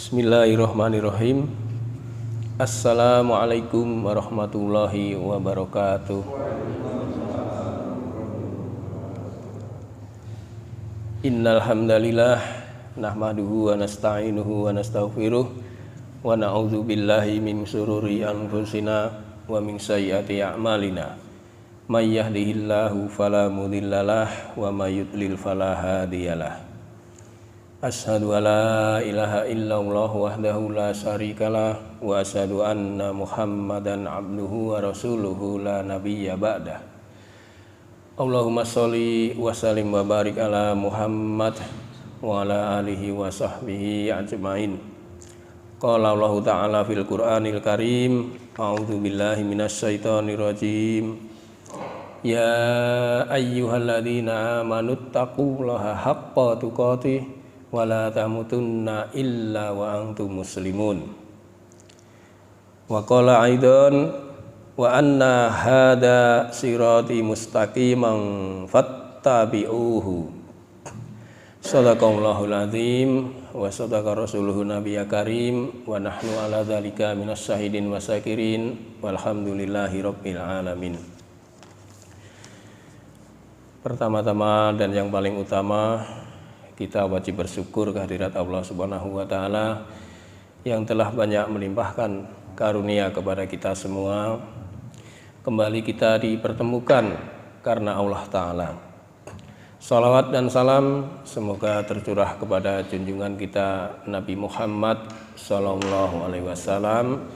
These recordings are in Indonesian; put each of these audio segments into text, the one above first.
Bismillahirrahmanirrahim. Assalamualaikum warahmatullahi wabarakatuh. Innal hamdalillah nahmaduhu wa nasta'inuhu wa nastaghfiruh wa na'udzu billahi min shururi anfusina wa min sayyiati a'malina. May yahdihillahu fala mudhillalah wa may yudlil fala hadiyalah. Asyhadu an la ilaha illallah wahdahu la syarikalah wa asyhadu anna Muhammadan abduhu wa rasuluhu la nabiyya ba'dah. Allahumma sholli wa sallim wa barik ala Muhammad wa ala alihi wa sahbihi ajmain. Qala Allah ta'ala fil Qur'anil Karim, a'udzu billahi minasyaitonir rajim. Ya ayyuhalladzina amanu taqullaha haqqa tuqatih wala tamutunna illa wa antum muslimun. Wa qala aidan wa anna hada sirati mustaqiman fattabi'uhu. Shadaqallahul azim wa sadaqa rasuluhu nabiyya karim wa nahnu ala dzalika minas syahidin wa syakirin walhamdulillahi rabbil alamin. Pertama-tama dan yang paling utama, kita wajib bersyukur kehadirat Allah Subhanahu wa Ta'ala yang telah banyak melimpahkan karunia kepada kita semua. Kembali kita dipertemukan karena Allah Ta'ala. Salawat dan salam semoga tercurah kepada junjungan kita Nabi Muhammad Sallallahu Alaihi Wasallam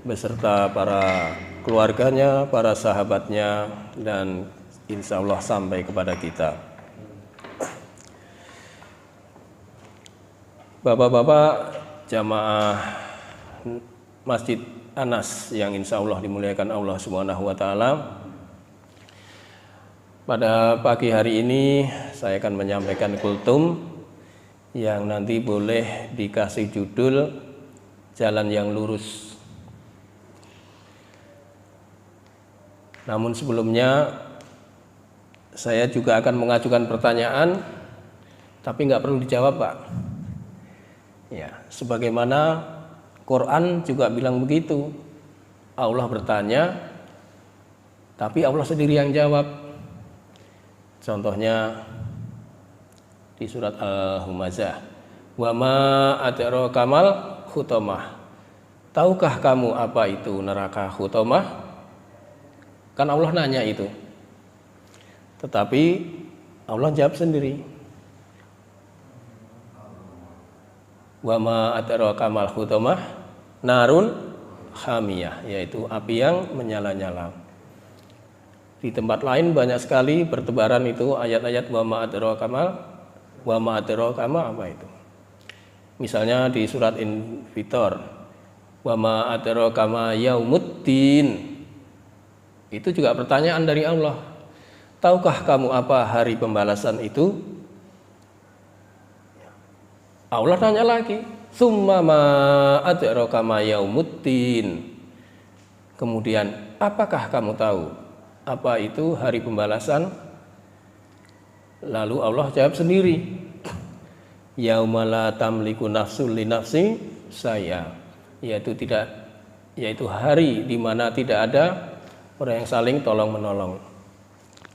beserta para keluarganya, para sahabatnya, dan insya Allah sampai kepada kita. Bapak-bapak jamaah Masjid Anas yang insya Allah dimuliakan Allah Subhanahu wa Ta'ala, pada pagi hari ini saya akan menyampaikan kultum yang nanti boleh dikasih judul Jalan yang Lurus. Namun sebelumnya saya juga akan mengajukan pertanyaan, tapi nggak perlu dijawab, Pak. Ya, sebagaimana Quran juga bilang begitu. Allah bertanya, tapi Allah sendiri yang jawab. Contohnya di surat Al-Humazah, wa ma adraka mal hutamah. Tahukah kamu apa itu neraka hutamah? Kan Allah nanya itu. Tetapi Allah jawab sendiri. Wa ma adraka mal hutamah narun hamiyah, yaitu api yang menyala-nyala. Di tempat lain banyak sekali bertebaran itu ayat-ayat wa ma adraka apa itu. Misalnya di surat Infitor, wa ma adraka ma yaumuddin. Itu juga pertanyaan dari Allah. Tahukah kamu apa hari pembalasan itu? Allah tanya lagi, summa ma adraka ma yaumuddin. Kemudian, apakah kamu tahu apa itu hari pembalasan? Lalu Allah jawab sendiri, yauma la tamliku nafsun li nafsi saya, yaitu hari di mana tidak ada orang yang saling tolong menolong.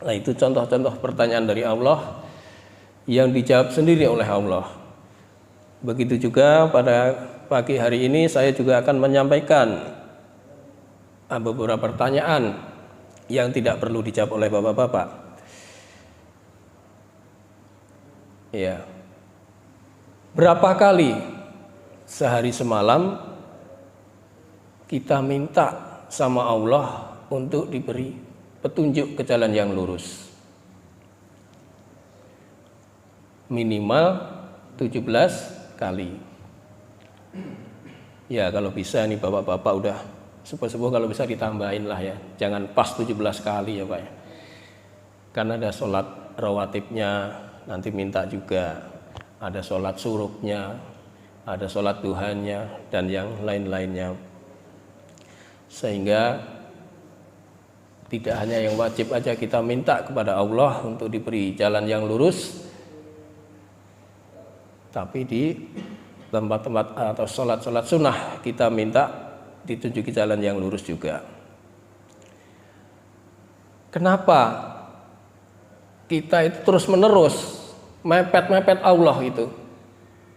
Nah, itu contoh-contoh pertanyaan dari Allah yang dijawab sendiri oleh Allah. Begitu juga pada pagi hari ini saya juga akan menyampaikan beberapa pertanyaan yang tidak perlu dijawab oleh bapak-bapak. Ya. Berapa kali sehari semalam kita minta sama Allah untuk diberi petunjuk ke jalan yang lurus? Minimal 17 kali. Ya, kalau bisa nih bapak-bapak udah sepuh-sepuh, kalau bisa ditambahin lah ya. Jangan pas 17 kali ya Pak ya. Karena ada sholat rawatibnya, nanti minta juga. Ada sholat suruknya, ada sholat duhanya, dan yang lain-lainnya. Sehingga tidak hanya yang wajib aja kita minta kepada Allah untuk diberi jalan yang lurus, tapi tempat-tempat atau sholat-sholat sunnah kita minta ditunjuki jalan yang lurus juga. Kenapa kita itu terus menerus mepet-mepet Allah itu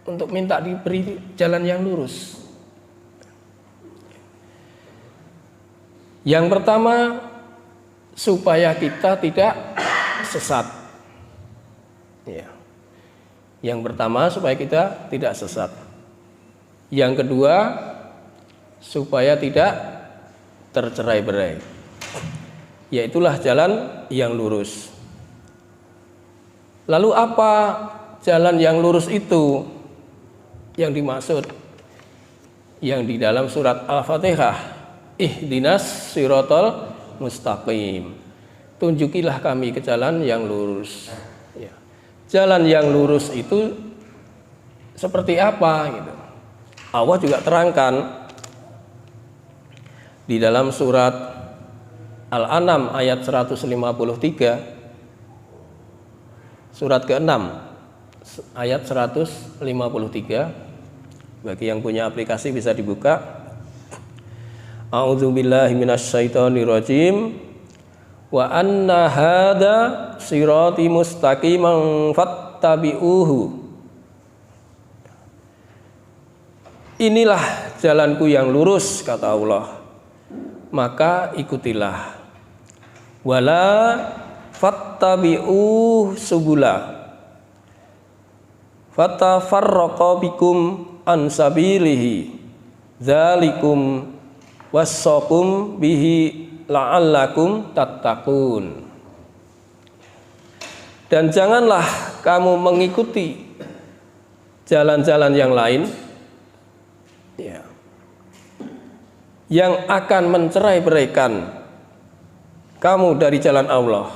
untuk minta diberi jalan yang lurus? Yang pertama, supaya kita tidak sesat. Ya. Yang pertama, supaya kita tidak sesat. Yang kedua, supaya tidak tercerai-berai. Yaitulah jalan yang lurus. Lalu apa jalan yang lurus itu yang dimaksud? Yang di dalam surat Al-Fatihah, ihdinas siratal mustaqim. Tunjukilah kami ke jalan yang lurus. Ya. Jalan yang lurus itu seperti apa gitu. Allah juga terangkan di dalam surat Al-An'am ayat 153, surat ke-6 ayat 153. Bagi yang punya aplikasi bisa dibuka. A'udzubillahi minasyaitonirrajim. Wa anna hadza sirati mustaqiman fattabi'uhu. Inilah jalanku yang lurus, kata Allah, maka ikutilah. Wala fattabi'u subula fatafarraqa bikum an sabilihi dzalikum wassaqum bihi la'allakum tattaqun. Dan janganlah kamu mengikuti jalan-jalan yang lain, ya, yang akan mencerai-beraikan kamu dari jalan Allah.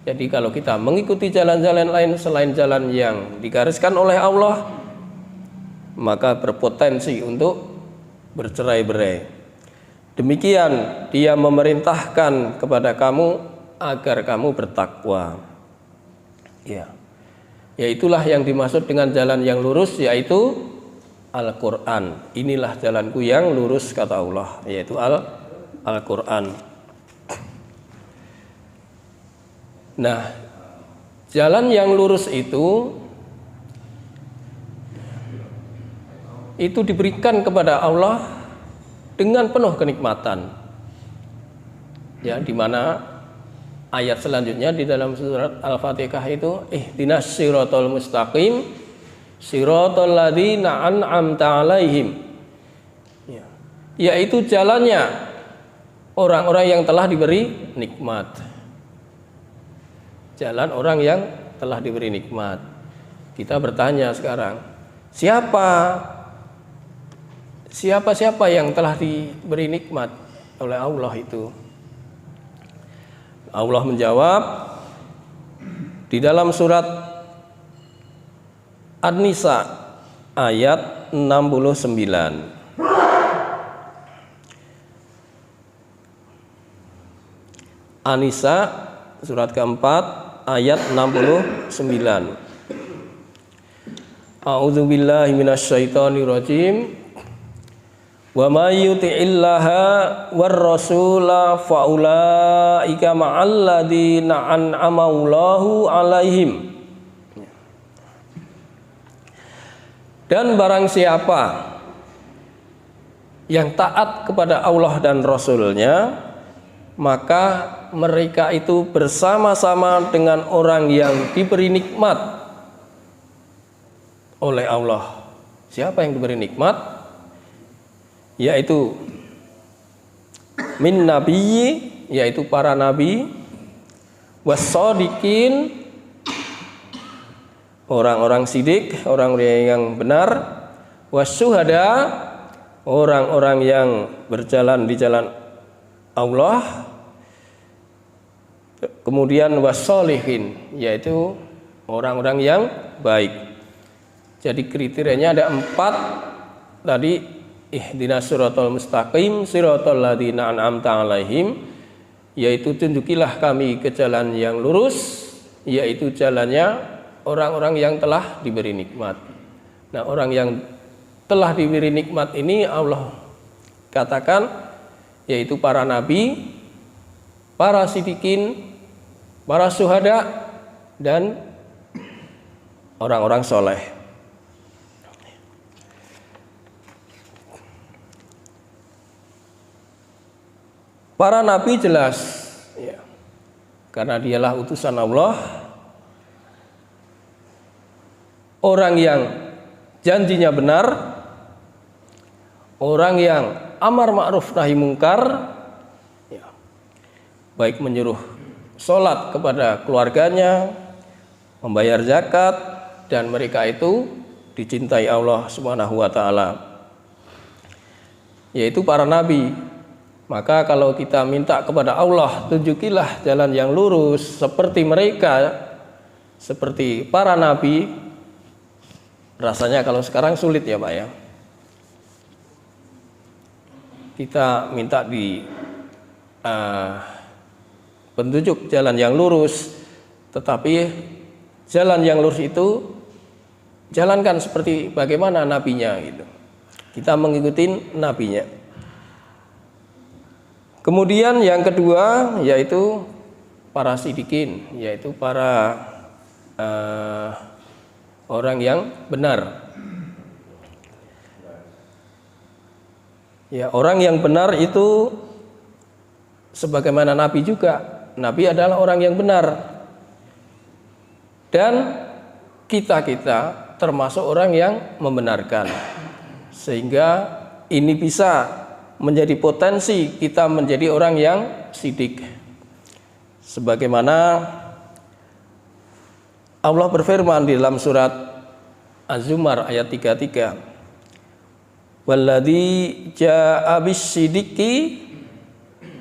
Jadi kalau kita mengikuti jalan-jalan lain selain jalan yang digariskan oleh Allah, maka berpotensi untuk bercerai-berai. Demikian Dia memerintahkan kepada kamu agar kamu bertakwa. Ya. Yaitulah yang dimaksud dengan jalan yang lurus, yaitu Al-Quran. Inilah jalanku yang lurus, kata Allah, yaitu Al-Quran. Nah, jalan yang lurus itu diberikan kepada Allah dengan penuh kenikmatan. Ya, di mana ayat selanjutnya di dalam surat Al-Fatihah itu ihdinas siratal mustaqim siratal ladzina an'amta 'alaihim. Ya, yaitu jalannya orang-orang yang telah diberi nikmat. Jalan orang yang telah diberi nikmat. Kita bertanya sekarang, siapa yang telah diberi nikmat oleh Allah itu? Allah menjawab di dalam surat An-Nisa ayat 69. An-Nisa surat keempat ayat 69. A'udzubillahi minasyaitonirrajim. Wa may yuti'illaha war rasula faulaika ma'al ladzina an'ama Allahu 'alaihim. Dan barang siapa yang taat kepada Allah dan Rasulnya, maka mereka itu bersama-sama dengan orang yang diberi nikmat oleh Allah. Siapa yang diberi nikmat? Yaitu min nabiyyi, yaitu para nabi, wassadiqin, orang-orang sidik, orang-orang yang benar, wasyuhada, orang-orang yang berjalan di jalan Allah, kemudian wassolihin, yaitu orang-orang yang baik. Jadi kriterianya ada 4 tadi, ihdinas siratal mustaqim siratal ladzina an'amta 'alaihim, yaitu tunjukilah kami ke jalan yang lurus, yaitu jalannya orang-orang yang telah diberi nikmat. Nah, orang yang telah diberi nikmat ini Allah katakan yaitu para nabi, para sidikin, para syuhada, dan orang-orang soleh. Para nabi jelas ya, karena dialah utusan Allah, orang yang janjinya benar, orang yang amar ma'ruf nahi mungkar ya, baik menyuruh sholat kepada keluarganya, membayar zakat, dan mereka itu dicintai Allah Subhanahu wa ta'ala, yaitu para nabi. Maka kalau kita minta kepada Allah, tunjukilah jalan yang lurus seperti mereka, seperti para nabi, rasanya kalau sekarang sulit ya Pak ya. Kita minta di petunjuk jalan yang lurus, tetapi jalan yang lurus itu jalankan seperti bagaimana nabinya gitu. Kita mengikuti nabinya. Kemudian yang kedua yaitu para sidikin, yaitu para orang yang benar. Ya, orang yang benar itu sebagaimana nabi juga. Nabi adalah orang yang benar. Dan kita termasuk orang yang membenarkan. Sehingga ini bisa menjadi potensi kita menjadi orang yang sidik. Sebagaimana Allah berfirman di dalam surat Az-Zumar ayat 33, "Walladzi jaa'a bis-sidqi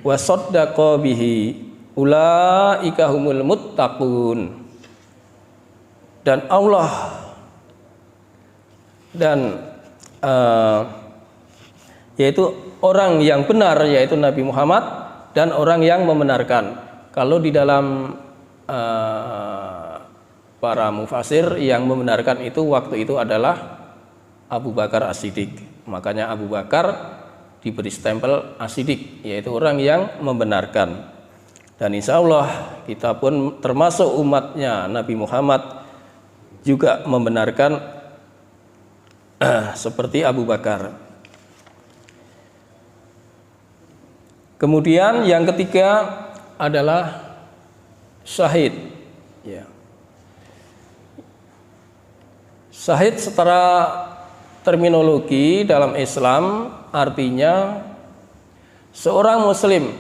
wa saddaqa bihi ulaika humul muttaqun." Dan Allah dan yaitu orang yang benar, yaitu Nabi Muhammad, dan orang yang membenarkan. Kalau di dalam para mufasir, yang membenarkan itu waktu itu adalah Abu Bakar As-Siddiq. Makanya Abu Bakar diberi stempel As-Siddiq, yaitu orang yang membenarkan. Dan insya Allah kita pun termasuk umatnya Nabi Muhammad juga membenarkan seperti Abu Bakar. Kemudian yang ketiga adalah syahid. Ya. Syahid secara terminologi dalam Islam artinya seorang muslim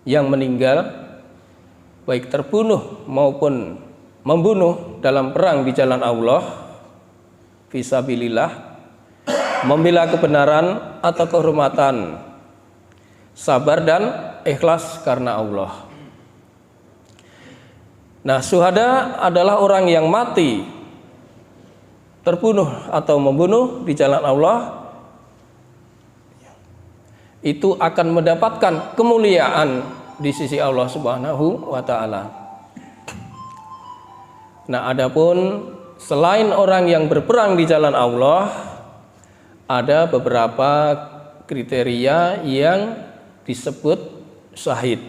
yang meninggal baik terbunuh maupun membunuh dalam perang di jalan Allah fisabilillah, membela kebenaran atau kehormatan, sabar dan ikhlas karena Allah. Nah, syuhada adalah orang yang mati terbunuh atau membunuh di jalan Allah, itu akan mendapatkan kemuliaan di sisi Allah Subhanahu wa ta'ala. Nah, adapun selain orang yang berperang di jalan Allah, ada beberapa kriteria yang disebut syahid,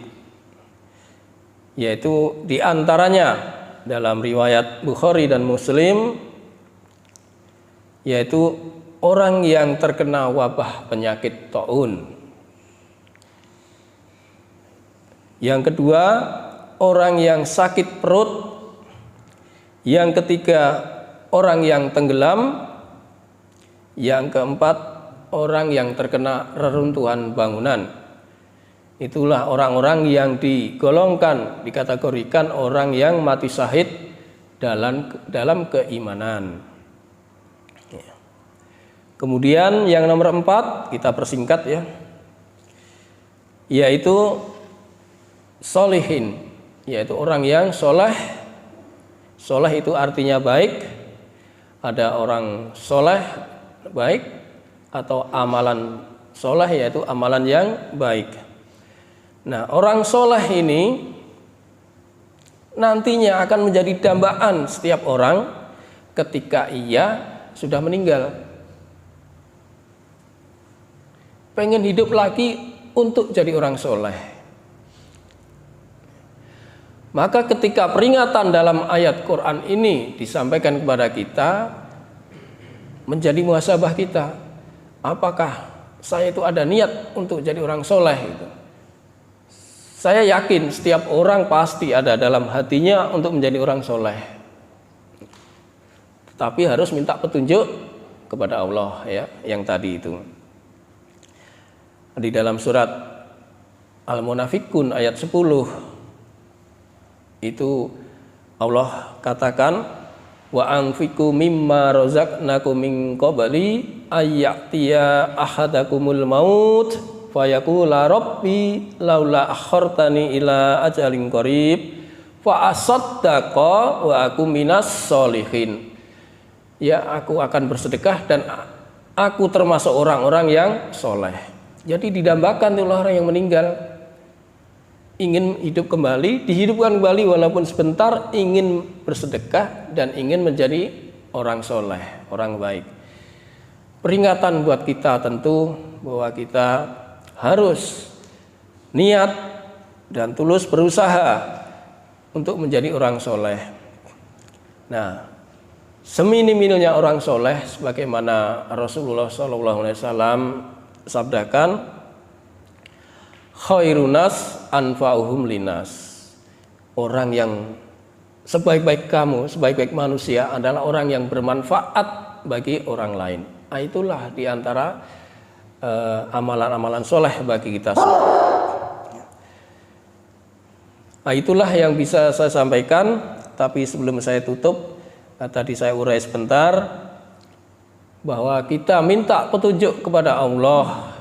yaitu diantaranya dalam riwayat Bukhari dan Muslim, yaitu orang yang terkena wabah penyakit taun. Yang kedua, orang yang sakit perut. Yang ketiga, orang yang tenggelam. Yang keempat, orang yang terkena reruntuhan bangunan. Itulah orang-orang yang digolongkan, dikategorikan orang yang mati syahid dalam keimanan. Kemudian yang nomor 4 kita persingkat ya, yaitu solihin, yaitu orang yang soleh. Soleh itu artinya baik. Ada orang soleh baik atau amalan soleh, yaitu amalan yang baik. Nah, orang soleh ini nantinya akan menjadi dambaan setiap orang ketika ia sudah meninggal. Pengen hidup lagi untuk jadi orang soleh. Maka ketika peringatan dalam ayat Quran ini disampaikan kepada kita, menjadi muhasabah kita. Apakah saya itu ada niat untuk jadi orang soleh? Gitu. Saya yakin setiap orang pasti ada dalam hatinya untuk menjadi orang soleh. Tapi harus minta petunjuk kepada Allah, ya, yang tadi itu. Di dalam surat Al-Munafiqun ayat 10 itu Allah katakan, wa anfiqu mimma razaqnakum min qabli ayyatiya ahadakumul maut fayaqula rabbi laula akhartani ila ajalin qarib fa asaddaqa wa aku minas sholihin. Ya, aku akan bersedekah dan aku termasuk orang-orang yang soleh. Jadi didambakan oleh orang yang meninggal, ingin hidup kembali, dihidupkan kembali walaupun sebentar, ingin bersedekah dan ingin menjadi orang soleh, orang baik. Peringatan buat kita tentu bahwa kita harus niat dan tulus berusaha untuk menjadi orang soleh. Nah, semini-mininya orang soleh, sebagaimana Rasulullah SAW sabdakan, khairunas anfa'uhum linas. Orang yang sebaik-baik kamu, sebaik-baik manusia adalah orang yang bermanfaat bagi orang lain. Nah, itulah diantara amalan-amalan soleh bagi kita semua. Nah, itulah yang bisa saya sampaikan. Tapi sebelum saya tutup, tadi saya urai sebentar bahwa kita minta petunjuk kepada Allah.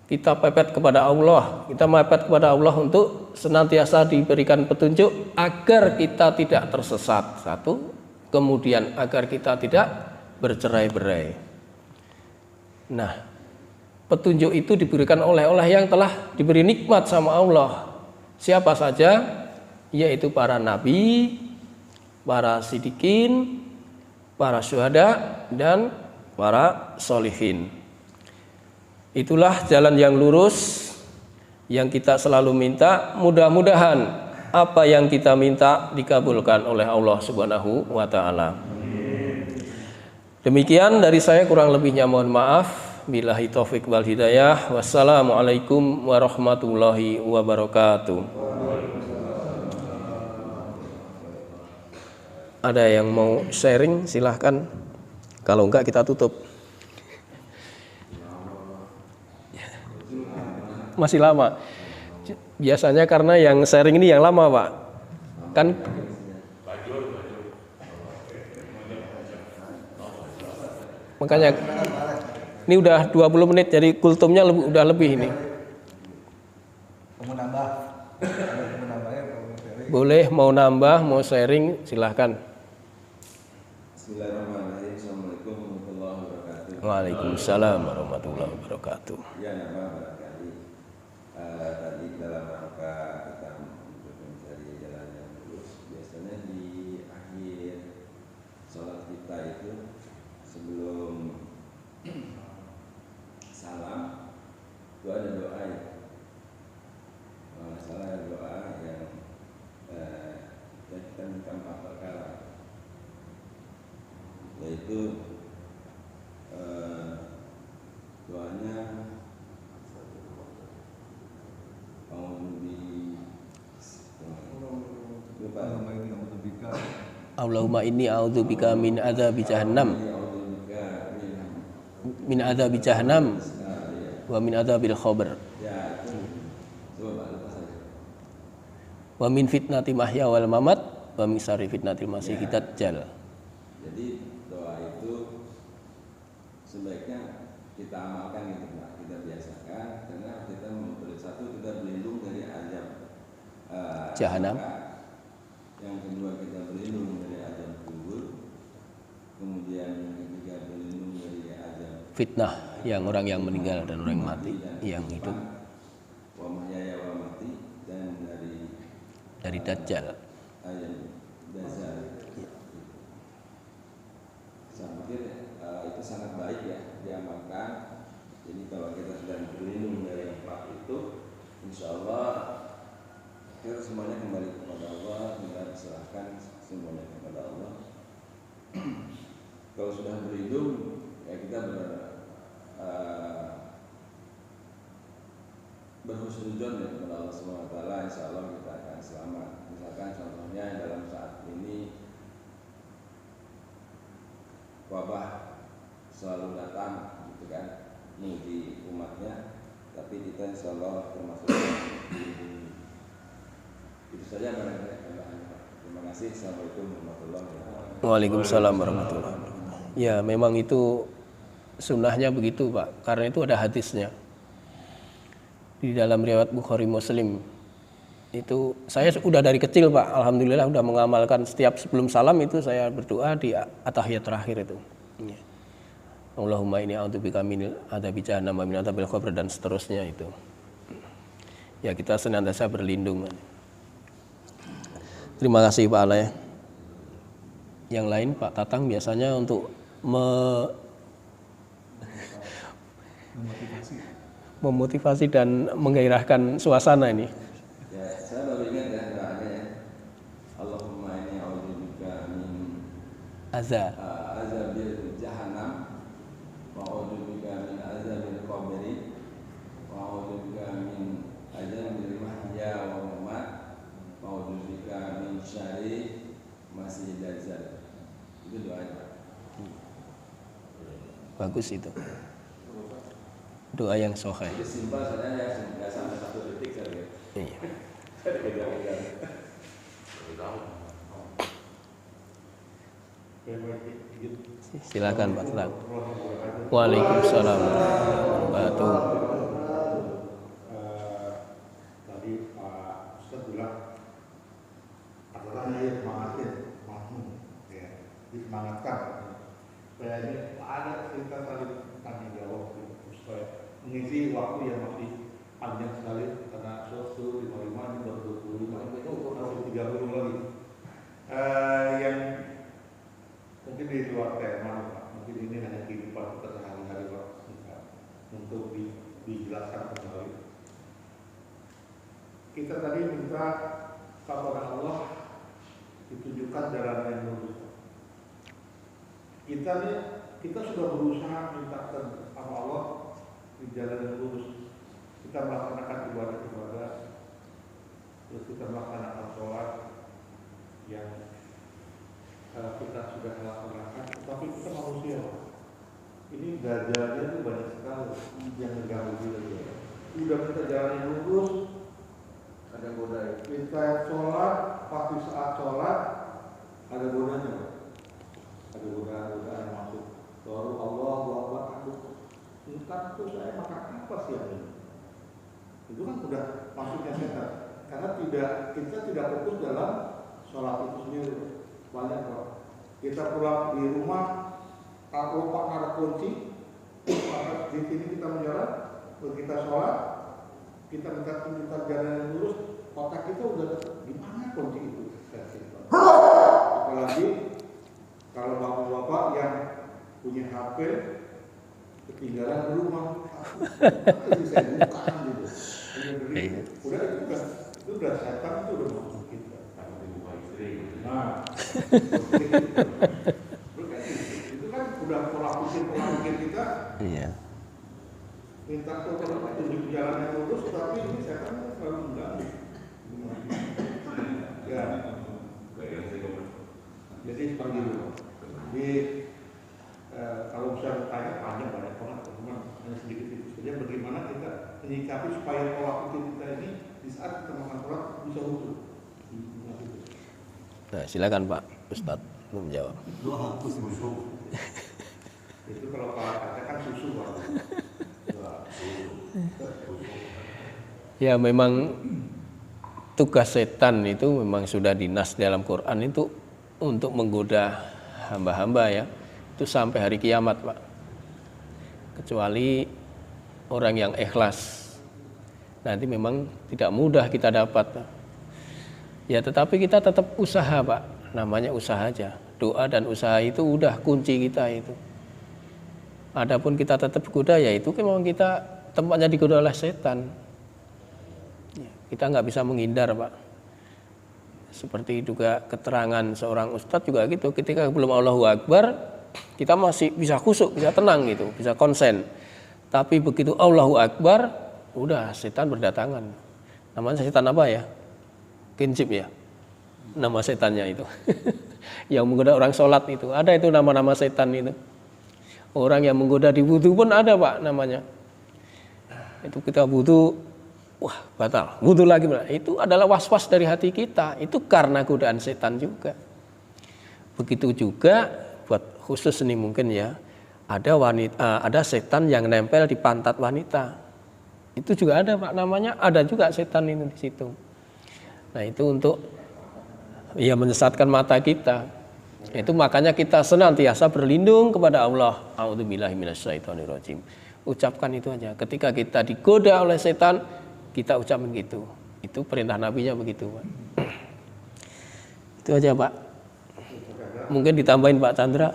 Kita pepet kepada Allah, kita mepet kepada Allah untuk senantiasa diberikan petunjuk agar kita tidak tersesat. Satu, kemudian agar kita tidak bercerai-berai. Nah, petunjuk itu diberikan oleh yang telah diberi nikmat sama Allah. Siapa saja? Yaitu para nabi, para sidikin, para syuhada, dan para sholihin. Itulah jalan yang lurus yang kita selalu minta. Mudah-mudahan apa yang kita minta dikabulkan oleh Allah Subhanahu wa ta'ala. Demikian dari saya, kurang lebihnya mohon maaf. Billahi taufik wal hidayah. Wassalamualaikum warahmatullahi wabarakatuh. Ada yang mau sharing silahkan. Kalau enggak kita tutup. Masih lama. Biasanya karena yang sharing ini yang lama, Pak. Kan makanya ini udah 20 menit, jadi kultumnya udah lebih ini. Boleh, mau nambah, mau sharing silahkan. Bismillahirrahmanirrahim. Assalamualaikum warahmatullahi wabarakatuh. Waalaikumsalam warahmatullahi wabarakatuh. Ya, nama barangkali tadi dalam rangka kita untuk mencari jalan yang lurus, biasanya di akhir sholat kita itu sebelum salam itu ada doa ya. Kalau nggak salah ada doa yang kita minta 4 perkara, yaitu doanya Allahumma inni a'udzubika min adzabi jahannam, min adzabi jahannam wa min adzabil khabr wa min fitnati mahya wal mamat wa min syarri fitnatil masiihid dajjal. Jadi doa itu sebaiknya kita amalkan gitu Pak, kita biasakan, karena kita satu kita berlindung dari azab Jahanam. Yang kedua kita berlindung dari azab kubur. Kemudian yang ketiga berlindung dari azab Fitnah yang orang yang meninggal dan orang yang mati, yang hidup. Wa mahyaya wa mati, dan dari dajjal. ayat dasar. sangat baik ya diamalkan. Jadi kalau kita sudah berlindung dari empat itu, insya Allah kita semuanya kembali kepada Allah, kita serahkan semuanya kepada Allah. Kalau sudah berlindung, ya kita berhusnudzon ya kepada Allah SWT. Insya Allah kita akan selamat. Misalkan contohnya dalam saat ini wabah selalu datang, gitu kan, menguji umatnya, tapi kita insya Allah termasuk itu saja barangkali. Terima kasih. Assalamualaikum warahmatullahi wabarakatuh. Waalaikumsalam warahmatullahi wabarakatuh. Ya, memang itu sunnahnya begitu, Pak, karena itu ada hadisnya di dalam riwayat Bukhari Muslim. Itu saya sudah dari kecil, Pak, alhamdulillah sudah mengamalkan setiap sebelum salam itu saya berdoa di at-tahiyat terakhir itu. Ya. Allahumma inni a'udzubika min adzabi jahannam wa min adzabil qabr dan seterusnya itu. Ya, kita senantiasa berlindung. Terima kasih Pak Ala ya. Yang lain Pak Tatang biasanya untuk memotivasi dan menggairahkan suasana ini. Ya, saya baru ingat ya doanya ya. Allahumma inni a'udzubika min azabil jahannam wa a'udzubika min azabil qabr wa a'udzubika min azabil mahya wa mamat wa a'udzubika min syarri masih dajjal. Itu doanya. Bagus itu. Doa yang sahih. Itu simpel saja ya, nggak sampai 1 detik saja. Iya. Silakan Pak Tatang. Waalaikumsalam warahmatullahi wabarakatuh. Tadi Pak Ustadz bilang katanya ya semangatin, ya, disemangatkan. Supaya ini ada cerita saling tanya jawab supaya mengisi waktu yang masih panjang sekali karena 155 ini baru 25 itu masih 30 lagi. Yang mungkin di luar tema Pak, mungkin ini hanya kehidupan kita sehari-hari Pak, untuk dijelaskan kembali. Kita tadi minta kepada Allah ditunjukkan jalan yang lurus. Kita sudah berusaha minta sama Allah di jalan yang lurus. Kita melaksanakan ibadah-ibadah, terus kita melaksanakan sholat yang kita sudah laksanakan, tapi kita manusia. Ini gagalnya itu banyak sekali yang mengganggu kita. Sudah kita jalan yang lurus, ada godaan. Kita sholat, pasti saat sholat ada godanya. Ada godaan yang masuk. Baru Allah Akbar, entah itu saya makan apa sih ini? Itu kan sudah masuknya setan. Karena kita tidak fokus dalam sholat itu sendiri. Banyak kok. Kita pulang di rumah, kalau lupa naruh kunci, maka di sini kita menjalan, kita sholat, kita minta tunjukkan jalan yang lurus, otak kita udah di mana kunci itu? Apalagi kalau bapak-bapak yang punya HP ketinggalan di rumah, itu saya buka gitu. Udah itu kan, itu udah setan itu udah masuk kita. Nah, itu kan udah pola pikir kita. Iya. Minta tunjuk jalan yang lurus, tapi ini setan selalu mengganggu. Ya. Jadi seperti itu. Jadi kalau bisa bertanya panjang banyak banget, teman hanya sedikit itu saja. Bagaimana kita menyikapi supaya pola pikir kita ini di saat kita makan sholat bisa utuh. Nah, silakan Pak Ustadz menjawab. Itu kalau katakan susu Pak. Ya memang tugas setan itu memang sudah dinas dalam Quran itu untuk menggoda hamba-hamba ya. Itu sampai hari kiamat Pak. Kecuali orang yang ikhlas. Nanti memang tidak mudah kita dapat. Ya tetapi kita tetap usaha Pak. Namanya usaha aja. Doa dan usaha itu udah kunci kita itu. Adapun kita tetap digoda, ya itu memang kita tempatnya digoda oleh setan. Ya, kita nggak bisa menghindar, Pak. Seperti juga keterangan seorang ustadz juga gitu, ketika belum Allahu Akbar kita masih bisa khusyuk, bisa tenang gitu, bisa konsen. Tapi begitu Allahu Akbar, udah setan berdatangan. Namanya setan apa ya? Kincip ya, nama setannya itu. Yang menggoda orang sholat itu, ada itu nama-nama setan itu. Orang yang menggoda di wudu pun ada, Pak, namanya. Itu kita wudu, wah batal, wudu lagi. Itu adalah was-was dari hati kita, itu karena godaan setan juga. Begitu juga buat khusus ini mungkin ya, ada setan yang nempel di pantat wanita. Itu juga ada, Pak, namanya ada juga setan ini di situ. Nah, itu untuk ya menyesatkan mata kita. Itu makanya kita senantiasa berlindung kepada Allah. A'udzubillahi minasyaitonirrajim. Ucapkan itu aja. Ketika kita digoda oleh setan, kita ucapin gitu. Itu perintah nabinya begitu, Pak. Itu aja, Pak. Mungkin ditambahin Pak Chandra.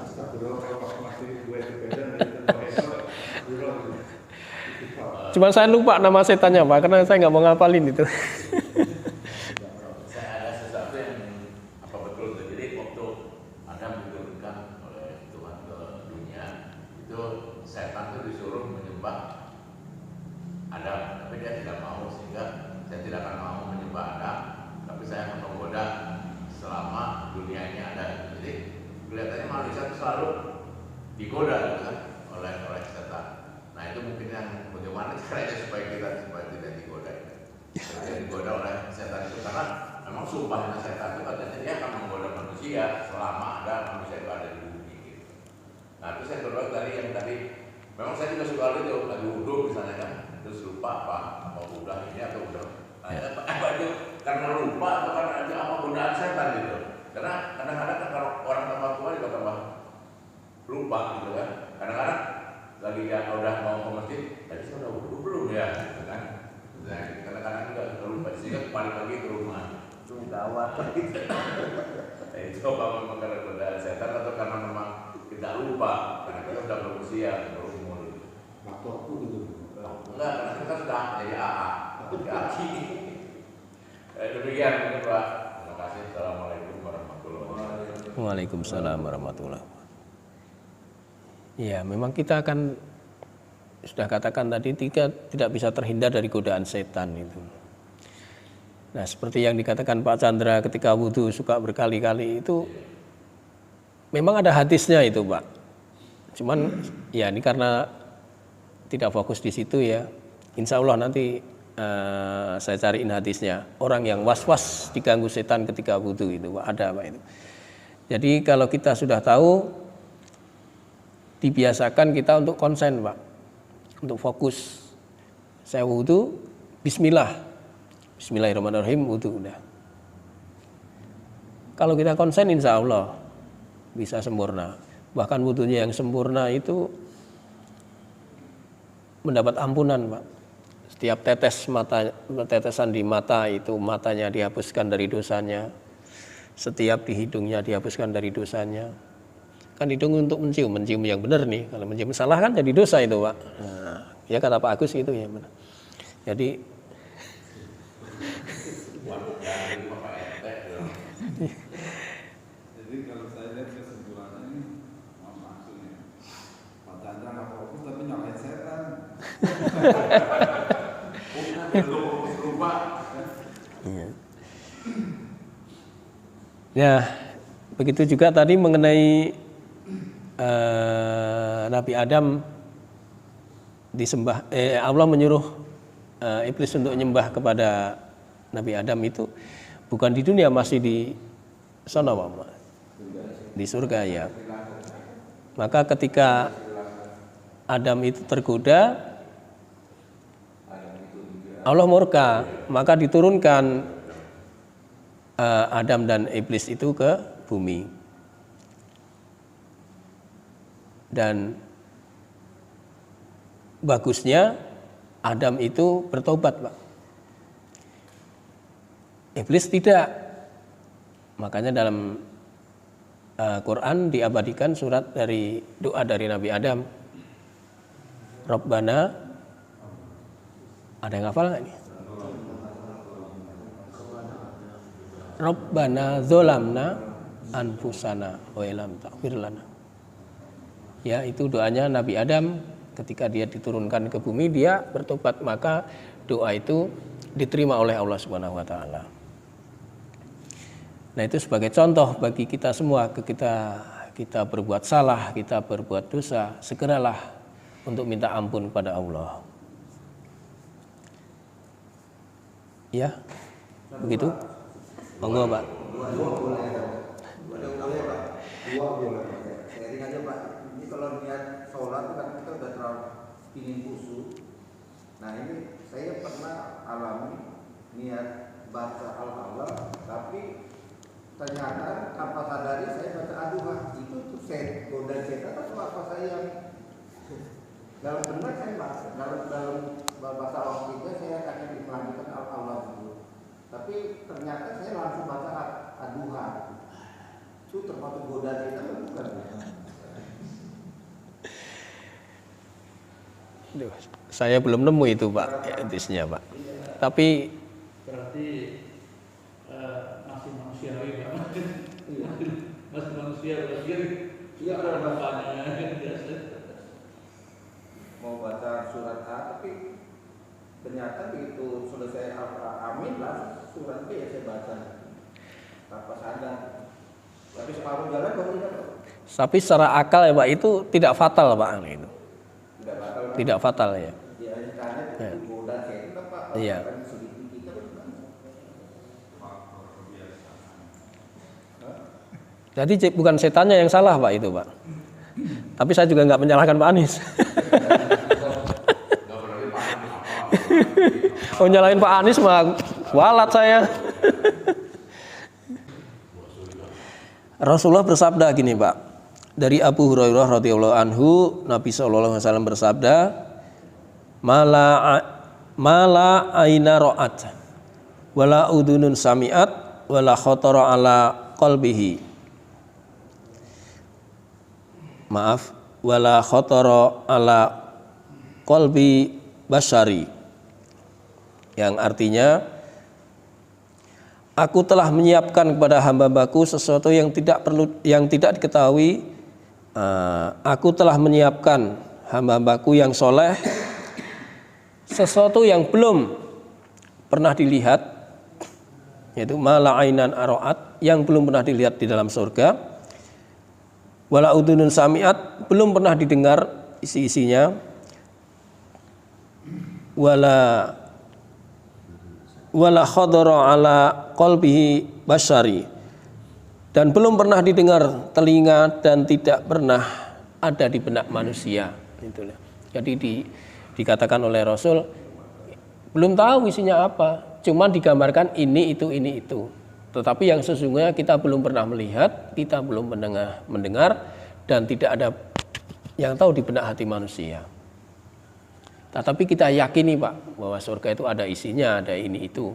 Cuma saya lupa nama setannya, Pak, karena saya nggak mau ngapalin itu. Digoda kan oleh setan. Nah itu mungkin yang bagaimana caranya supaya tidak digoda. Tidak digoda oleh setan itu karena memang sumpahnya setan itu katanya dia akan menggoda manusia selama ada manusia itu ada di bumi. Gitu. Nah terus yang kedua tadi memang saya juga suka itu lagi wudhu misalnya kan, terus lupa apa udah ini atau udah apa itu karena lupa atau karena itu apa godaan setan gitu. Karena kadang-kadang kan kalau orang tambah tua juga tambah lupa gitu kan, kadang-kadang lagi yang udah mau ke masjid tadi saya udah wudhu belum ya gitu kan, nah, kadang-kadang juga lupa sehingga balik lagi ke rumah itu gawat gitu. Nah, itu apa memang karena godaan setan atau karena memang kita lupa karena kita sudah berusia berumur waktu aku gitu enggak, karena kita sudah jadi AA aki. Demikian mungkin Pak, terima kasih. Assalamualaikum warahmatullahi wabarakatuh. Waalaikumsalam warahmatullahi wabarakatuh. Ya, memang kita akan sudah katakan tadi tidak bisa terhindar dari godaan setan itu. Nah, seperti yang dikatakan Pak Chandra ketika wudhu suka berkali-kali itu memang ada hadisnya itu, Pak. Cuman ya ini karena tidak fokus di situ ya. Insya Allah nanti saya cariin hadisnya. Orang yang was-was diganggu setan ketika wudhu itu, Pak, ada, Pak, itu. Jadi kalau kita sudah tahu, dibiasakan kita untuk konsen, Pak, untuk fokus. Saya wudhu, Bismillahirrahmanirrahim, wudhu udah. Kalau kita konsen, insya Allah bisa sempurna. Bahkan wudhunya yang sempurna itu mendapat ampunan, Pak. Setiap tetesan di mata itu matanya dihapuskan dari dosanya. Setiap di hidungnya dihapuskan dari dosanya. Kan hidung untuk mencium yang benar nih. Kalau mencium salah kan jadi dosa itu, Pak. Nah, ya kata Pak Agus itu ya benar. Jadi kalau saya lihat kesimpulannya ini maksudnya Pak Chandra nggak fokus tapi nyalain setan. Lupa. Ya, begitu juga tadi mengenai Nabi Adam disembah, Allah menyuruh iblis untuk menyembah kepada Nabi Adam itu bukan di dunia, masih di sana, Pak, di surga ya. Maka ketika Adam itu tergoda, Allah murka, maka diturunkan Adam dan iblis itu ke bumi. Dan bagusnya Adam itu bertobat, Pak. Iblis tidak. Makanya dalam Quran diabadikan surat dari doa dari Nabi Adam. Rabbana, ada yang hafal nggak ini? Rabbana zolamna anfusana wa ilam taghfir lana. Ya, itu doanya Nabi Adam ketika dia diturunkan ke bumi, dia bertobat, maka doa itu diterima oleh Allah Subhanahu wa taala. Nah, itu sebagai contoh bagi kita semua, kita berbuat salah, kita berbuat dosa, segeralah untuk minta ampun kepada Allah. Ya, begitu. Monggo, Pak. Dua boleh. Sharing aja, Pak. Ini kalau niat sholat kan kita udah terlalu ingin khusyuk. Nah, ini saya pernah alami niat baca Al-Allah, tapi ternyata tanpa sadari saya baca aduhah. Itu tuh goda setan atau apa saya yang dalam benar saya baca dalam bahasa Arabnya saya akan dilanjutkan Al-Allah dulu. Tapi ternyata saya langsung baca aduhah. Itu termasuk goda setan atau bukan? Saya belum nemu itu, Pak, etisnya, Pak. Tapi Berarti masih manusiawi, Pak. Masih manusia berarti. Iya, mau baca surat A, tapi ternyata begitu selesai amin lah surat B ya saya baca tanpa sadar. Tapi separuh jalan baru ingat. tapi secara akal ya, Pak, itu tidak fatal, Pak, itu. Tidak batal. Tidak fatal ya. Dia tanya itu goda setan apa? Iya. Kita kan. Jadi bukan setannya yang salah, Pak, itu, Pak. Tapi saya juga nggak menyalahkan Pak Anies. Oh, nyalahin Pak Anies mah walat saya. Rasulullah bersabda gini, Pak. Dari Abu Hurairah radhiyallahu anhu, Nabi sallallahu alaihi wasallam bersabda, "Mala aina ra'at wala udunun sami'at wala khatara ala qalbihi." Maaf, wala khatara ala qalbi basyari. Yang artinya, aku telah menyiapkan kepada hamba-hambaku sesuatu yang tidak diketahui. Aku telah menyiapkan hamba-hambaku yang soleh sesuatu yang belum pernah dilihat, yaitu mala ainan aroat, yang belum pernah dilihat di dalam surga, wala udunun samiat, belum pernah didengar isi-isinya, wala khadara ala qalbihi basyari, dan belum pernah didengar telinga dan tidak pernah ada di benak manusia. Itulah. Jadi dikatakan oleh Rasul, belum tahu isinya apa, cuman digambarkan ini itu. Tetapi yang sesungguhnya kita belum pernah melihat, kita belum mendengar, dan tidak ada yang tahu di benak hati manusia. Tetapi kita yakini, Pak, bahwa surga itu ada isinya, ada ini itu.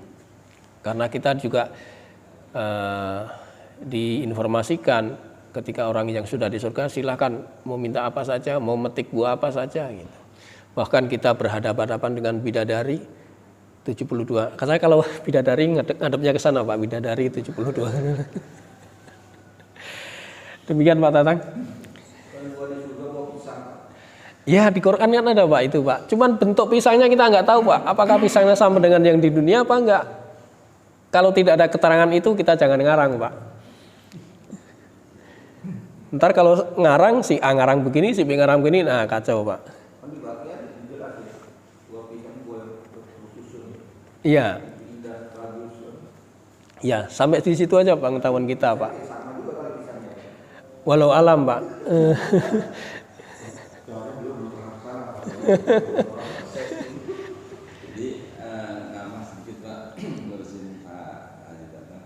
Karena kita juga diinformasikan ketika orang yang sudah di surga silahkan mau minta apa saja, mau metik buah apa saja gitu. Bahkan kita berhadapan-hadapan dengan bidadari 72. Katanya kalau bidadari ngadepnya ke sana, Pak, bidadari 72. Demikian, Pak Tatang. Ya, di Quran kan ada, Pak, itu, Pak. Cuman bentuk pisangnya kita nggak tahu, Pak. Apakah pisangnya sama dengan yang di dunia apa enggak? Kalau tidak ada keterangan itu, kita jangan ngarang, Pak. Ntar kalau ngarang, si A ngarang begini, si B ngarang begini, nah kacau, Pak. Iya. Ya, sampai di situ aja pengetahuan kita, Pak. Walau alam, Pak. Jadi nama sedikit, Pak, ngurusin Pak Haji Tata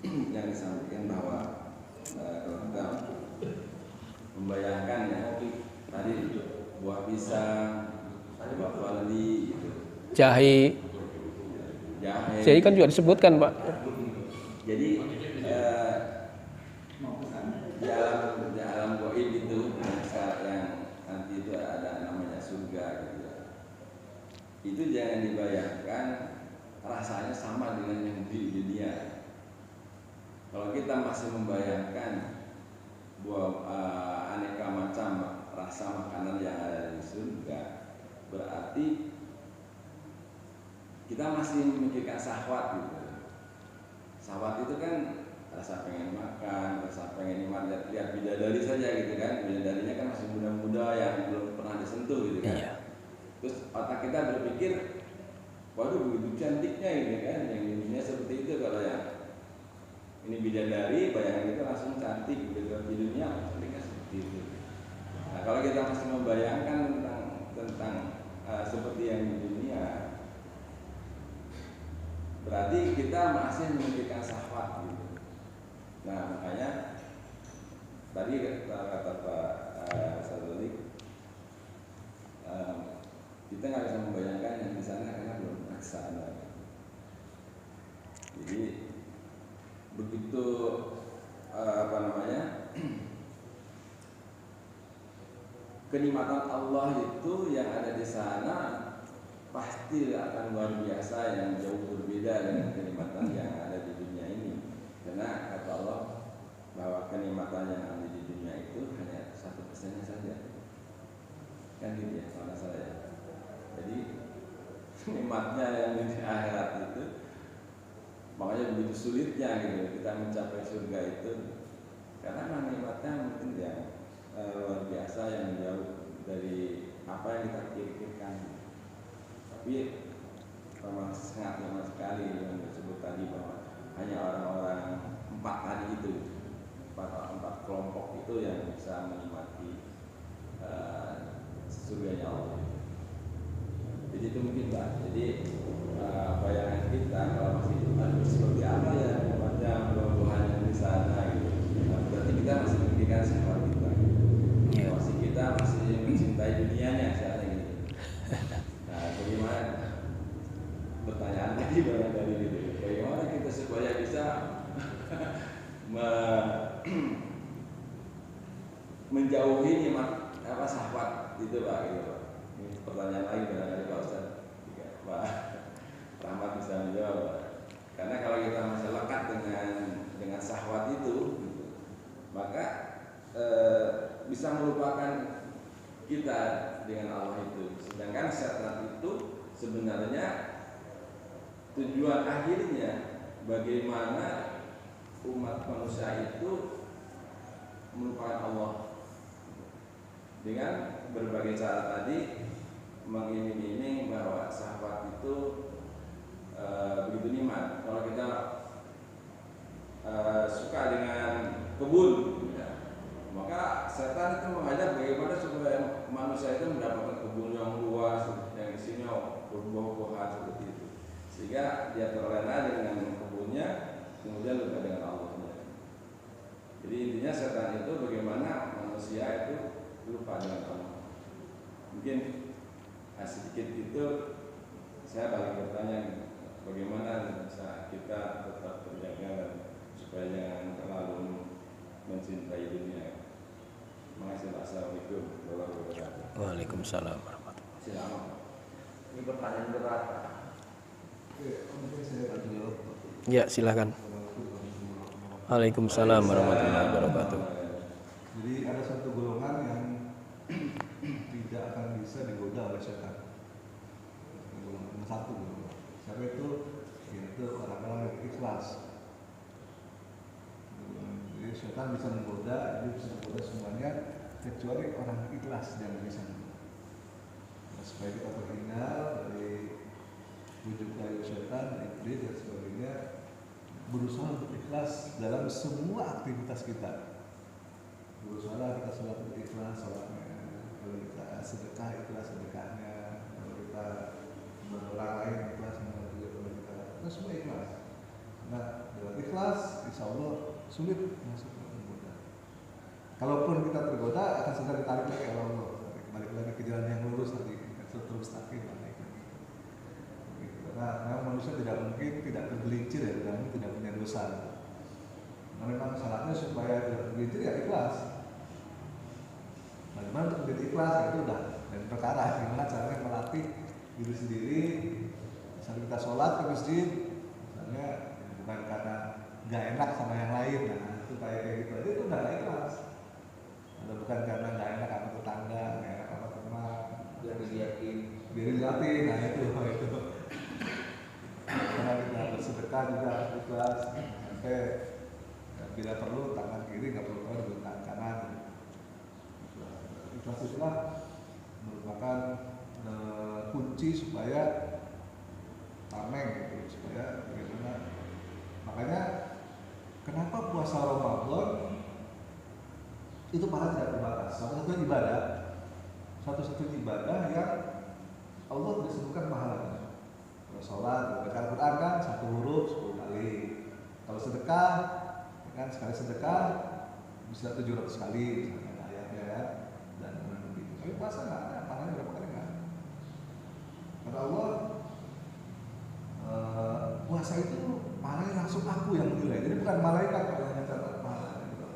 yang disampaikan bahwa kalau kita membayangkan ya tadi buah pisang, buah vali gitu, Jahe kan juga disebutkan, Pak. jadi di alam gaib itu yang nanti itu ada namanya itu jangan dibayangkan rasanya sama dengan yang di dunia. Kalau kita masih membayangkan bahwa aneka macam rasa makanan yang ada di surga, berarti kita masih memikirkan syahwat gitu. Syahwat itu kan rasa pengen makan, rasa pengen lihat bidadari saja gitu kan. Bidadarinya kan masih muda-muda yang belum pernah disentuh gitu kan. Iya. Terus otak kita berpikir, waduh begitu cantiknya gitu kan. Yang di dunia seperti itu, kalau yang ini bidadari, bayangan kita langsung cantik gitu. Di dunia cantiknya seperti itu. Nah, kalau kita masih membayangkan tentang seperti yang di dunia, berarti kita masih memikirkan syahwat gitu. Nah, makanya tadi kata Pak Sadoli, kita nggak bisa membayangkan yang di sana karena belum pernah ke sana. Jadi begitu kenikmatan Allah itu yang ada di sana pasti akan luar biasa, yang jauh berbeda dengan kenikmatan yang ada di dunia ini. Karena kata Allah bahwa kenikmatan yang ada di dunia itu hanya 1%-nya saja. Kan gitu ya, kalau saya. Jadi nikmatnya yang di akhirat itu, makanya begitu sulitnya gitu kita mencapai surga itu, karena nikmatnya mungkin yang luar biasa, yang jauh dari apa yang kita pikirkan. Tapi memang sangat nyaman sekali yang disebut tadi, bahwa hanya orang-orang 4 tadi itu, 4 kelompok itu yang bisa menikmati surganya Allah. Jadi itu mungkin Pak. Jadi bayangan kita kalau masih seperti apa ya macam buah-buahan yang di sana gitu. Nah, berarti kita masih memikirkan syahwat kita. Masih kita masih mencintai dunianya sekarang gitu. Nah, bagaimana pertanyaan tadi banyak dari gitu. Bagaimana kita supaya bisa menjauhi nikmat syahwat itu Pak gitu. Ini pertanyaan lain dari Pak Ustaz. Pak Rahmat bisa menjawab. Karena kalau kita masih lekat dengan syahwat itu, gitu, maka bisa melupakan kita dengan Allah itu. Sedangkan syaitan itu sebenarnya tujuan akhirnya bagaimana umat manusia itu melupakan Allah dengan berbagai cara tadi, mengiming-iming bahwa syahwat itu begitu nikmat. Kalau kita suka dengan kebun, ya, maka setan itu mengajak bagaimana supaya manusia itu mendapatkan kebun yang luas, yang isinya berbuah-buahan seperti itu, sehingga dia terlena dengan kebunnya, kemudian lupa dengan Allahnya. Jadi intinya setan itu bagaimana manusia itu lupa dengan Allah. Mungkin sedikit itu saya balik bertanya, bagaimana bisa kita tetap terjaga supaya jangan terlalu mencintai dunia. Terima kasih. Assalamualaikum warahmatullahi wabarakatuh. Waalaikumsalam warahmatullahi wabarakatuh. Silakan. Ini pertanyaan berat. Ya, silakan. Waalaikumsalam warahmatullahi wabarakatuh. Jadi ada satu golongan yang tidak akan bisa digoda oleh setan. Golongan satu golongan. Siapa itu? Yaitu orang-orang yang ikhlas. Jadi setan bisa menggoda, dia bisa menggoda semuanya kecuali orang ikhlas yang bisa menggoda. Nah, supaya kita terhindar dari bujuk rayu setan, iblis dan sebagainya, berusaha untuk ikhlas dalam semua aktivitas kita. Berusaha kita sholat ikhlas sholatnya, kalau kita sedekah ikhlas sedekahnya, kalau kita orang lain ikhlas juga kalau kita semua ikhlas. Nah, dengan ikhlas, insya Allah sulit masuk ke tergoda. Kalaupun kita tergoda, akan segera ditarik lagi oleh Allah, balik lagi ke jalan yang lurus tadi, terus takdir naik lagi. Nah, manusia tidak mungkin tidak tergelincir ya, tidak punya dosa. Nah, memang syaratnya supaya tidak tergelincir ya ikhlas. Bagaimana untuk menjadi ikhlas itu udah dan perkara gimana caranya melatih diri sendiri. Misalnya kita sholat ke masjid, misalnya bukan karena nggak enak sama yang lain, nah itu kayak gitu aja itu udah nggak ikhlas. Atau bukan karena nggak enak sama tetangga, nggak enak sama teman, Biar dilihatin. biar dilihatin, nah itu. Karena kita bersedekah juga harus ikhlas. Sampai bila perlu tangan kiri, nggak perlu dengan tangan kanan. Ikhlas itulah merupakan kunci supaya tameng gitu, supaya bagaimana. Makanya kenapa puasa Ramadan itu pahala tidak terbatas. Satu-satunya ibadah yang Allah disebutkan pahalanya. Kalau sholat, baca Al-Quran kan 1 huruf 10 kali. Kalau sedekah, kan sekali sedekah bisa 700 kali misalnya ayatnya ya. Dan begitu. Tapi puasa nggak ada, pahalanya berapa kali nggak ada. Kata Allah, puasa itu pahalanya langsung aku yang menilai. Jadi bukan malaikat yang catat pahalanya.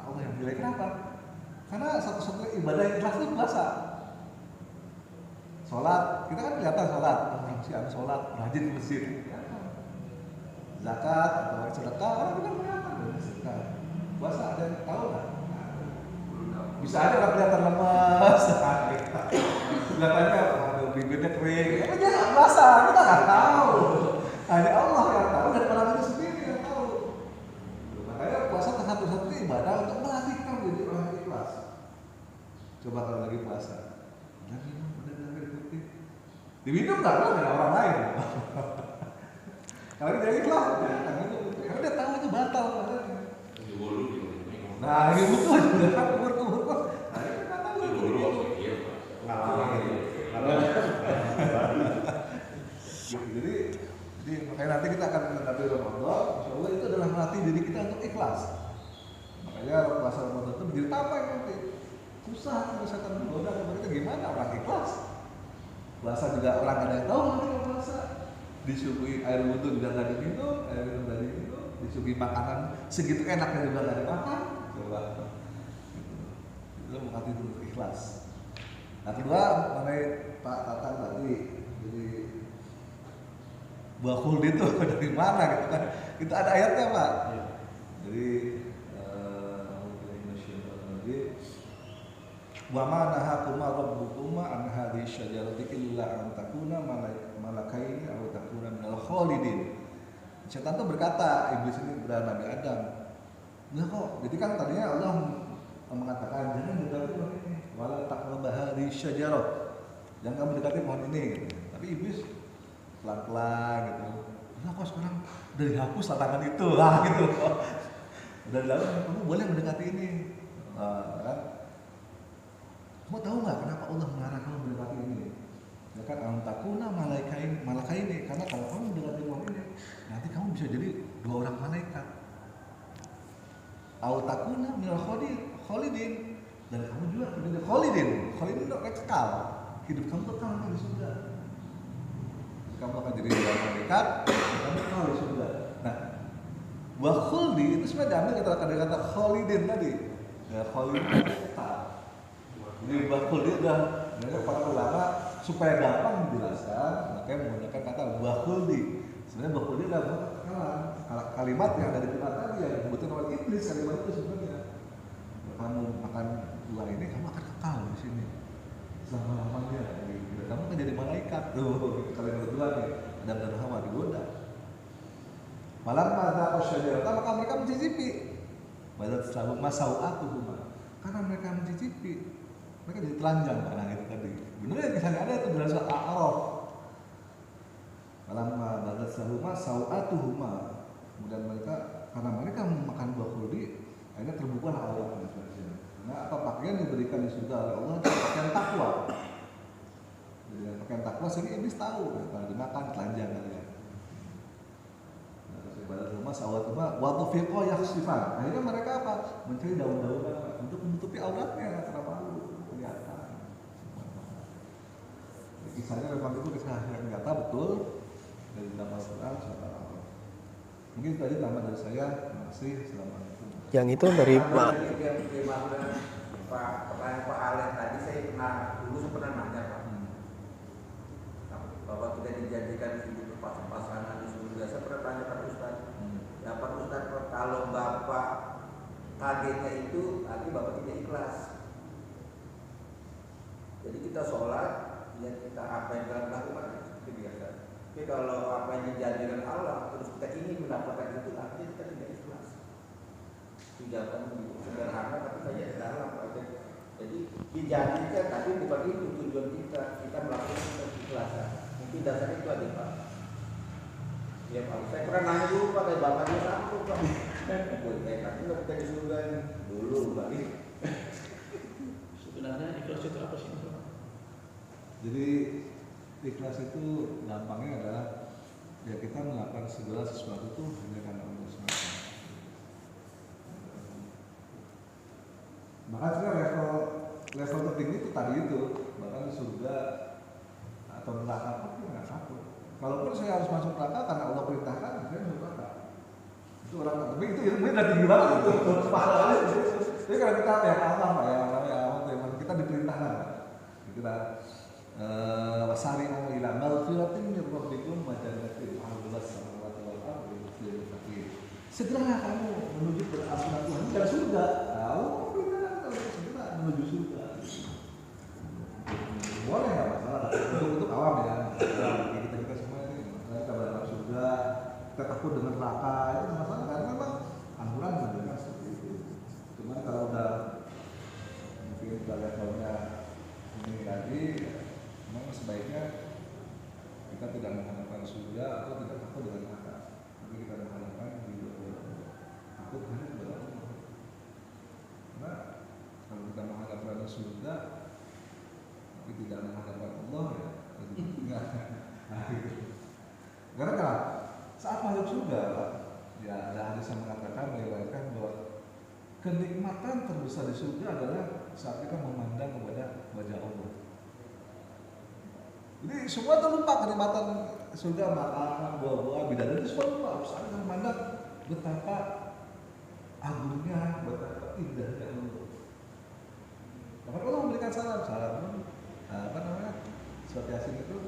Allah yang menilai. Kenapa? Karena satu-satunya ibadah yang ikhlas itu puasa. Sholat, kita kan kelihatan sholat, orang sholat, rajin ke masjid. Zakat atau sedekah, orang kan kelihatan sedekah. Puasa ada yang tahu nggak? Bisa aja orang kelihatan lemas, kelihatannya aduh bibirnya kering. Ya jangan puasa, kita nggak tahu. Hanya Allah yang tahu dan orang itu sendiri yang tahu. Makanya puasa satu-satunya ibadah untuk melatih kamu jadi orang yang ikhlas. Coba kalau lagi puasa, diminum nggak lo dengan orang lain. Kalau dia ikhlas, karena dia tahu itu batal. Nah, ini betul juga kan kubur. Nah, ini kan tahu itu. Jadi makanya nanti kita akan menghadapi Ramadan. Insyaallah itu adalah melatih diri kita untuk ikhlas. Makanya puasa Ramadan itu menjadi tameng nanti. Susah kalau setan menggoda sama kita gimana orang ikhlas. Puasa juga orang ada yang tahu nanti kalau puasa. Disuguhi air wudhu juga nggak diminum, air minum nggak diminum, disuguhi makanan segitu enaknya juga nggak dimakan. Coba, itu mengerti dulu ikhlas. Nah kedua mengenai Pak Tatang tadi, jadi buah khuldi itu dari mana gitu kan? Itu ada ayatnya Pak. Jadi wa ma nahakuma rabbukuma an hadhihi syajarati illa an takuna malakaini aw takuna minal khalidin. Setan tuh berkata, iblis ini kepada Nabi Adam, "Lah kok, jadi kan tadinya Allah mengatakan jangan mendekati pohon ini, wala taqrabu hadhihi syajarah. Jangan kamu dekati pohon ini." Gitu. Tapi iblis pelan-pelan gitu. "Lah kok sekarang udah dihapus larangan itu." Lah gitu. Dari lalu kamu boleh mendekati ini. Kan? Kamu tahu nggak kenapa Allah melarang kamu mendekati ini? Ya kan antakuna malakaini, karena kalau kamu mendekati pohon ini, nanti kamu bisa jadi 2 orang malaikat. Au takuna minal khalidin, dan kamu juga menjadi khalidin. Khalidin itu kekal. Hidup kamu kekal di surga. Kamu akan jadi 2 orang malaikat, kamu kekal di surga. Nah, wa khuldi itu sebenarnya diambil kata khalidin tadi. Ya khalidin itu kekal. Jadi bakul dia udah mereka para ulama supaya gampang dijelaskan makanya menggunakan kata bakuldi. Sebenarnya bakuldi adalah kalimat yang ada di Quran tadi yang disebutkan oleh iblis. Kalimat itu sebenarnya kamu makan buah ini kamu akan kekal di sini selama-lamanya. Kamu akan jadi malaikat tuh. Kalimat kedua nih Adam dan Hawa digoda. Malam pada syajarah maka mereka mencicipi. Badat selalu masauatuhuma. Karena mereka mencicipi mereka jadi telanjang karena itu tadi. Benar ya kisahnya ada itu dalam surat Al-A'raf. Malamma badat saluma sau'atuhuma. Kemudian mereka karena mereka memakan buah khuldi, akhirnya terbukalah auratnya. Karena apa pakaian diberikan di surga oleh Allah itu pakaian takwa. Jadi pakaian takwa sehingga iblis tahu kalau dimakan telanjang kalian. Nah, badat saluma sau'atuhuma wa tufiqa yakhsifan. Akhirnya mereka apa? Mencari daun-daunan untuk menutupi auratnya karena malu. Kisahnya memang itu kisah yang nyata betul dari dalam Al-Quran. Mungkin tadi tambah dari saya. Terima kasih. Assalamualaikum. Yang itu dari Pak. Pertanyaan Pak Allen tadi saya pernah nanya Pak. kagetnya itu nanti Bapak tidak ikhlas. Jadi kita sholat, ya kita apa yang kita lakukan itu biasa. Tapi kalau apa yang dijanjikan Allah terus kita ingin mendapatkan itu, artinya kita tidak ikhlas. Tindakan sederhana tapi banyak dalam. Jadi dijanjikan tapi bukan itu tujuan kita. Kita melakukan keikhlasan. Mungkin dasarnya itu aja Pak. Ya Pak, saya pernah nanya dulu Pak, kayak Bapak dia sanggup Pak. Tapi nggak kita di surga dulu lagi. Sebenarnya ikhlas itu apa sih? Jadi ikhlas itu gampangnya adalah ya kita melakukan segala sesuatu itu hanya karena Allah SWT. Maka sebenarnya level tertinggi itu tadi itu, bahkan surga atau neraka pun kita nggak takut. Kalaupun saya harus masuk neraka karena Allah perintahkan, saya masuk neraka. Itu orang, tapi itu ilmunya udah tinggi banget itu. Pahalanya itu. Jadi kalau kita yang awam, kita diperintahkan, kita wasari'u ila maghfiratin min rabbikum wa jannatin 'arduhas samawati wal ardu lil muttaqin. Segeralah kamu menuju keampunan Tuhan dan surga. Tahu kalau segera menuju surga. Boleh nggak masalah, untuk awam ya. Kita semua ini, kita berharap surga, kita takut dengan neraka itu masalah karena memang ampunan benar seperti itu. Cuman kalau udah mungkin kita levelnya ini tadi, memang sebaiknya kita tidak mengharapkan surga atau tidak takut dengan neraka, tapi kita mengharapkan ridho Allah, takut hanya kepada Allah. Nah, kalau kita mengharapkan surga tapi tidak mengharapkan Allah ya, enggak. Karena saat masuk surga, ya ada hadis yang mengatakan bahwa kenikmatan terbesar di surga adalah saat kita memandang kepada wajah Allah. Jadi semua terlupa kenikmatan surga, makanan, buah-buah, bidadari, semua lupa. Saat kita memandang betapa agungnya, betapa indahnya Allah. Maka Allah memberikan salam surat Yasin itu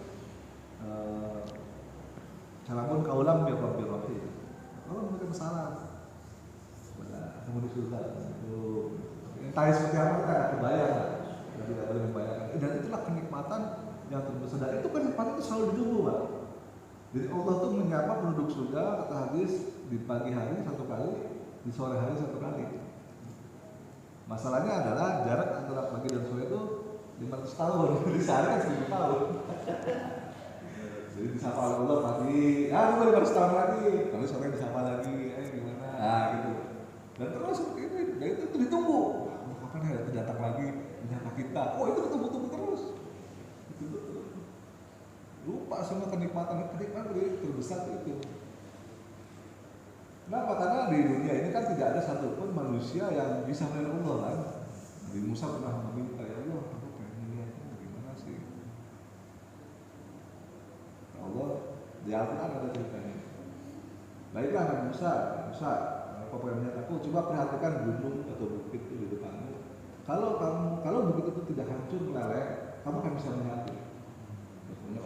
salamun kaulam min rabbir rahim. Allah memberikan salam kepada penghuni surga. Entah seperti apa kita kebayang, tidak boleh membayangkan. Dan itulah kenikmatan yang terbesar. Dan itu kenikmatan itu selalu ditunggu, Pak. Jadi Allah tuh menyapa penduduk surga kata hadis di pagi hari satu kali, di sore hari satu kali. Masalahnya adalah jarak antara pagi dan sore itu 500 tahun, jadi sehari kan 1000 tahun. Jadi disapa oleh Allah pagi, tunggu 500 tahun lagi, lalu sore disapa lagi, gimana, gitu. Dan terus ini, dan itu ditunggu. Kapan ya datang lagi menyapa kita? Oh itu ditunggu terus. Itu lupa semua kenikmatan terbesar itu. Kenapa? Karena di dunia ini kan tidak ada satupun manusia yang bisa melihat Allah kan. Nabi Musa pernah meminta, ya Allah, aku pengen melihatnya bagaimana sih? Allah di Al-Quran ada ceritanya. Baiklah Nabi Musa, apa pengen melihat aku? Coba perhatikan gunung atau bukit itu di depanmu. Kalau bukit itu tidak hancur meleleh, kamu akan bisa melihatnya.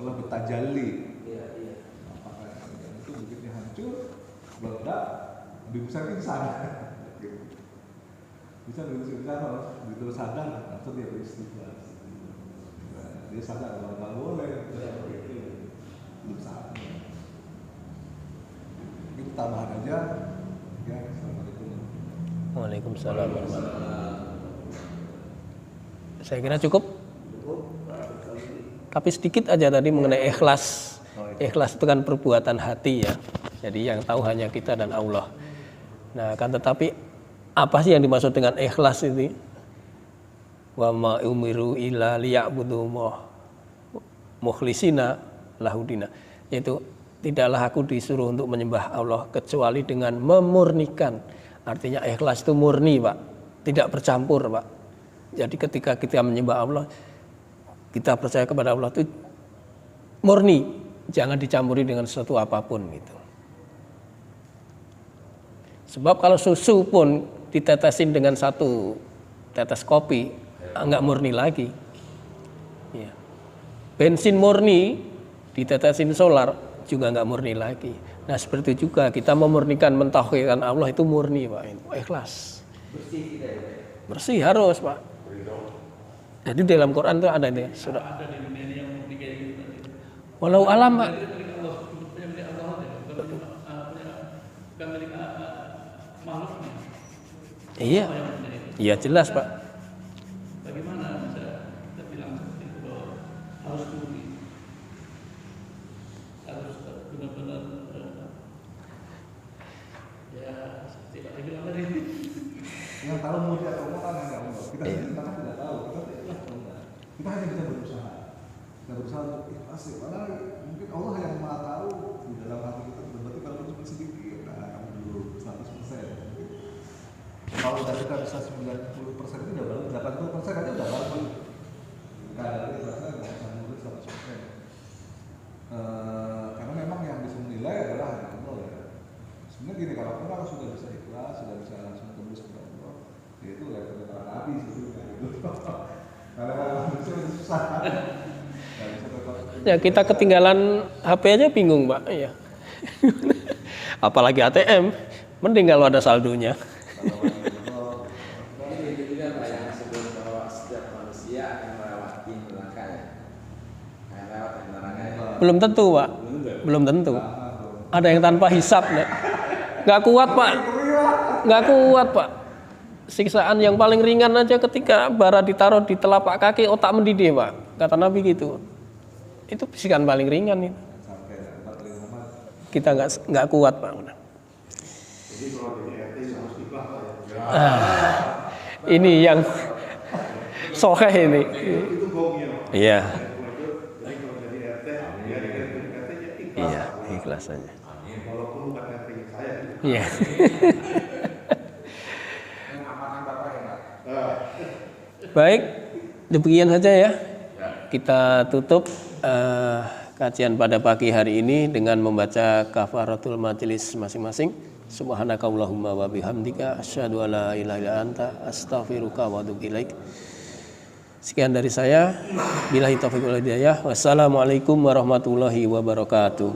Allah bertajalli. Iya. Apakah itu bukitnya hancur? Meledak, lebih besar pingsan. Bisa lebih besar pingsan, begitu sadar, langsung dia beristighfar. Dia sadar kalau nggak boleh, belum saatnya. Itu tambahan aja. Ya, assalamualaikum. Waalaikumsalam warahmatullahi wabarakatuh. Saya kira cukup. Tapi sedikit aja tadi mengenai ikhlas. Ikhlas itu kan perbuatan hati ya. Jadi yang tahu hanya kita dan Allah. Nah, kan tetapi apa sih yang dimaksud dengan ikhlas ini? Wa ma umiru illa liya'budu mukhlisina lahudina. Yaitu tidaklah aku disuruh untuk menyembah Allah kecuali dengan memurnikan. Artinya ikhlas itu murni, Pak. Tidak bercampur, Pak. Jadi ketika kita menyembah Allah, kita percaya kepada Allah itu murni, jangan dicampuri dengan sesuatu apapun gitu. Sebab kalau susu pun ditetesin dengan satu tetes kopi, enggak murni lagi. Ya. Bensin murni ditetesin solar juga enggak murni lagi. Nah seperti itu juga kita memurnikan mentauhidkan Allah itu murni, Pak. Ikhlas. bersih kita ya. Bersih harus, Pak. Jadi dalam Quran itu ada ini sudah. Ada di dunia ini yang memiliki gitu tadi. Walau alam, Pak. Itu milik Allah, punya milik Allah aja, bukan milik makhluknya. Iya. Allah yang punya itu. Iya jelas, Pak. Bagaimana bisa kita bilang seperti itu bahwa harus murni, harus benar-benar ya seperti Pak bilang tadi. Yang tahu murni atau enggak kan enggak Allah. Kita sendiri kan tidak tahu. Kita hanya bisa berusaha. Kita berusaha untuk ikhlas. Padahal mungkin Allah yang maha tahu di dalam hati kita. Berarti kalau cuma sedikit, nah kamu dulu 100%. Kalau udah kita bisa 90% itu udah bagus, 80% aja udah bagus. Kadang kita rasa nggak bisa nulis 100%. Karena memang yang bisa menilai adalah hanya Allah ya. Sebenarnya gini, kalau kita sudah bisa ikhlas, sudah bisa langsung tembus kepada Allah, ya itu level para nabi sebetulnya gitu. Kalau manusia masih susah. Ya kita ketinggalan HP aja bingung, Pak. Iya. Apalagi ATM, mending kalau ada saldonya. Ini itu juga Pak yang sebelum bahwa setiap manusia akan melewati neraka ya. Akan lewat neraka ya. Belum tentu, Pak. Belum tentu. Ada yang tanpa hisap, nggak kuat, Pak. Nggak kuat, Pak. Siksaan yang paling ringan aja ketika bara ditaruh di telapak kaki, otak mendidih, Pak. Kata Nabi gitu. Itu bisikan paling ringan itu. Kita nggak kuat, Pak. Jadi kalau jadi RT harus ikhlas ya. Ini yang sokeh ini. Itu gongnya. Iya. Jadi kalau jadi RT, ya di RT ya ikhlas. Iya, ikhlas saja. Walaupun bukan RT saya. Iya. Yang amanah Bapak ya Pak. Baik, demikian saja ya. Kita tutup kajian pada pagi hari ini dengan membaca kafaratul majelis masing-masing. Subhanakallahumma wa bihamdika asyhadu an la ilaha illa anta astaghfiruka wa atubu ilaik. Sekian dari saya. Billahi taufiq wal hidayah. Wassalamualaikum warahmatullahi wabarakatuh.